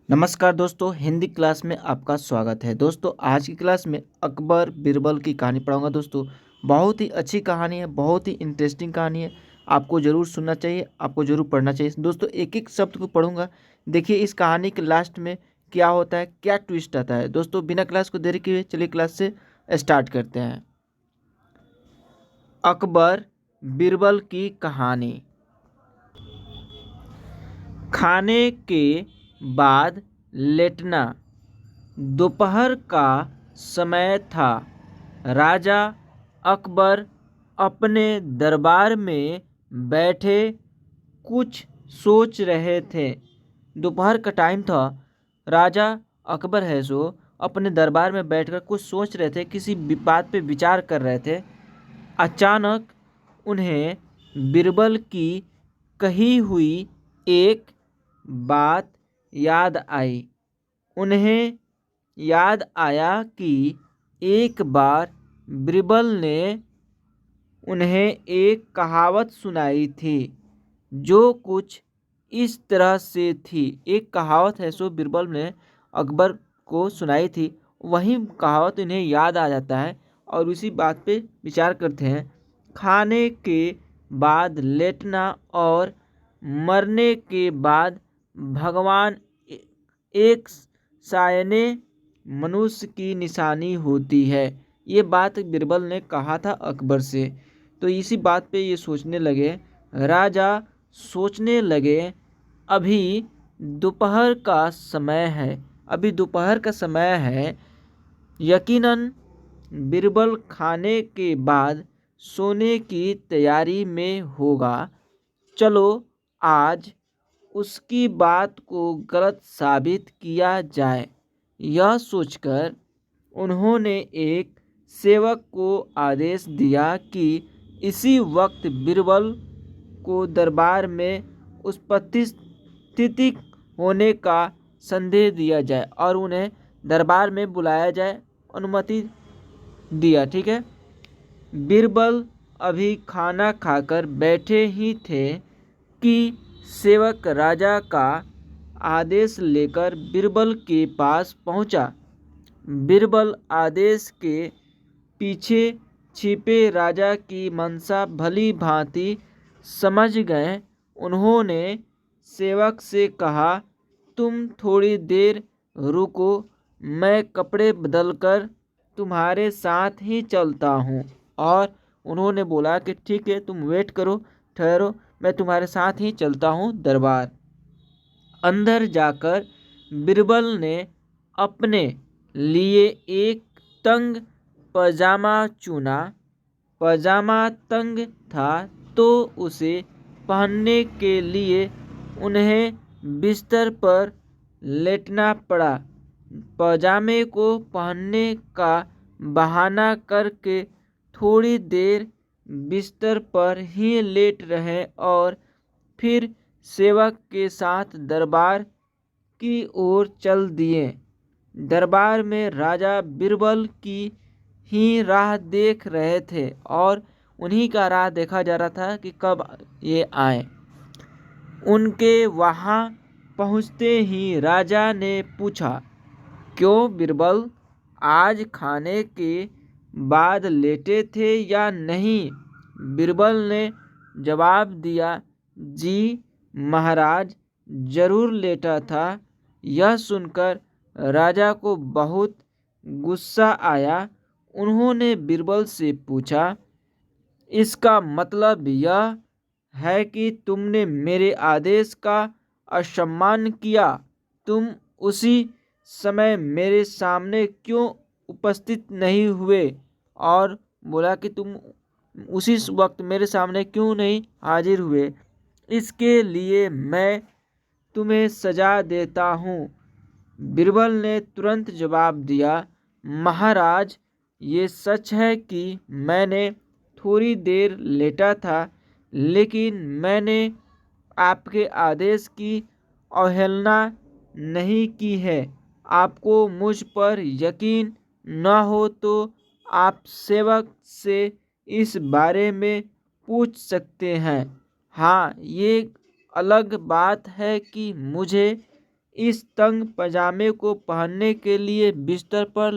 नमस्कार दोस्तों, हिंदी क्लास में आपका स्वागत है। दोस्तों आज की क्लास में अकबर बीरबल की कहानी पढ़ाऊंगा। दोस्तों बहुत ही अच्छी कहानी है, बहुत ही इंटरेस्टिंग कहानी है। आपको ज़रूर सुनना चाहिए, आपको ज़रूर पढ़ना चाहिए। दोस्तों एक एक शब्द को पढ़ूंगा। देखिए इस कहानी के लास्ट में क्या होता है, क्या ट्विस्ट आता है। दोस्तों बिना क्लास को देरी किए चलिए क्लास से स्टार्ट करते हैं। अकबर बीरबल की कहानी। खाने के बाद लेटना। दोपहर का समय था। राजा अकबर अपने दरबार में बैठे कुछ सोच रहे थे। दोपहर का टाइम था। राजा अकबर है सो अपने दरबार में बैठकर कुछ सोच रहे थे, किसी बात पे विचार कर रहे थे। अचानक उन्हें बीरबल की कही हुई एक बात याद आई। उन्हें याद आया कि एक बार बीरबल ने उन्हें एक कहावत सुनाई थी जो कुछ इस तरह से थी। एक कहावत है सो बीरबल ने अकबर को सुनाई थी। वही कहावत इन्हें याद आ जाता है और उसी बात पे विचार करते हैं। खाने के बाद लेटना और मरने के बाद भगवान एक सायने मनुष्य की निशानी होती है। ये बात बीरबल ने कहा था अकबर से। तो इसी बात पे ये सोचने लगे। राजा सोचने लगे, अभी दोपहर का समय है, अभी दोपहर का समय है। यकीनन बीरबल खाने के बाद सोने की तैयारी में होगा। चलो आज उसकी बात को गलत साबित किया जाए। यह सोचकर उन्होंने एक सेवक को आदेश दिया कि इसी वक्त बीरबल को दरबार में उपस्थित होने का संदेश दिया जाए और उन्हें दरबार में बुलाया जाए। अनुमति दिया, ठीक है। बीरबल अभी खाना खाकर बैठे ही थे कि सेवक राजा का आदेश लेकर बीरबल के पास पहुंचा। बीरबल आदेश के पीछे छिपे राजा की मंशा भली भांति समझ गए। उन्होंने सेवक से कहा, तुम थोड़ी देर रुको, मैं कपड़े बदलकर तुम्हारे साथ ही चलता हूँ। और उन्होंने बोला कि ठीक है, तुम वेट करो, ठहरो, मैं तुम्हारे साथ ही चलता हूँ दरबार। अंदर जाकर बीरबल ने अपने लिए एक तंग पजामा चुना। पजामा तंग था तो उसे पहनने के लिए उन्हें बिस्तर पर लेटना पड़ा। पजामे को पहनने का बहाना करके थोड़ी देर बिस्तर पर ही लेट रहे और फिर सेवक के साथ दरबार की ओर चल दिए। दरबार में राजा बीरबल की ही राह देख रहे थे और उन्हीं का राह देखा जा रहा था कि कब ये आए। उनके वहाँ पहुँचते ही राजा ने पूछा, क्यों बीरबल, आज खाने के बाद लेटे थे या नहीं? बीरबल ने जवाब दिया, जी महाराज, जरूर लेटा था। यह सुनकर राजा को बहुत गुस्सा आया। उन्होंने बीरबल से पूछा, इसका मतलब यह है कि तुमने मेरे आदेश का असम्मान किया? तुम उसी समय मेरे सामने क्यों उपस्थित नहीं हुए? और बोला कि तुम उसी वक्त मेरे सामने क्यों नहीं हाजिर हुए? इसके लिए मैं तुम्हें सजा देता हूँ। बीरबल ने तुरंत जवाब दिया, महाराज, ये सच है कि मैंने थोड़ी देर लेटा था, लेकिन मैंने आपके आदेश की अवहेलना नहीं की है। आपको मुझ पर यकीन न हो तो आप सेवक से इस बारे में पूछ सकते हैं। हाँ, ये अलग बात है कि मुझे इस तंग पजामे को पहनने के लिए बिस्तर पर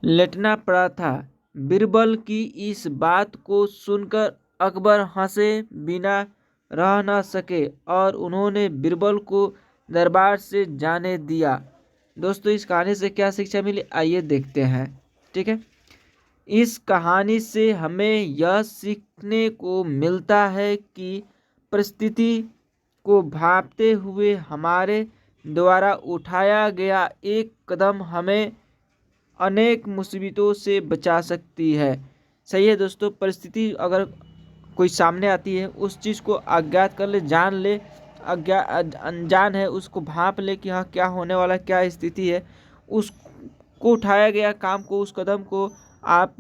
लेटना पड़ा था। बीरबल की इस बात को सुनकर अकबर हंसे बिना रह न सके और उन्होंने बीरबल को दरबार से जाने दिया। दोस्तों, इस कहानी से क्या शिक्षा मिली, आइए देखते हैं। ठीक है, इस कहानी से हमें यह सीखने को मिलता है कि परिस्थिति को भांपते हुए हमारे द्वारा उठाया गया एक कदम हमें अनेक मुसीबतों से बचा सकती है। सही है दोस्तों, परिस्थिति अगर कोई सामने आती है उस चीज़ को अज्ञात कर ले, जान ले, अनजान है उसको भांप ले कि हाँ क्या होने वाला, क्या स्थिति है, उसको उठाया गया काम को, उस कदम को आप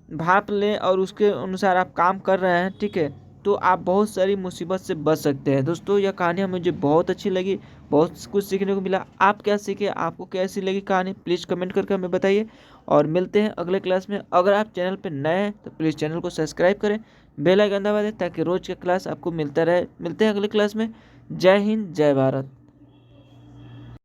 भांप लें और उसके अनुसार आप काम कर रहे हैं, ठीक है, तो आप बहुत सारी मुसीबत से बच सकते हैं। दोस्तों, यह कहानी मुझे बहुत अच्छी लगी, बहुत कुछ सीखने को मिला। आप क्या सीखे, आपको कैसी लगी कहानी, प्लीज़ कमेंट करके हमें बताइए और मिलते हैं अगले क्लास में। अगर आप चैनल पर नए हैं तो प्लीज़ चैनल को सब्सक्राइब करें, बेल आइकन दबा दें ताकि रोज़ का क्लास आपको मिलता रहे। मिलते हैं अगले क्लास में। जय हिंद, जय भारत।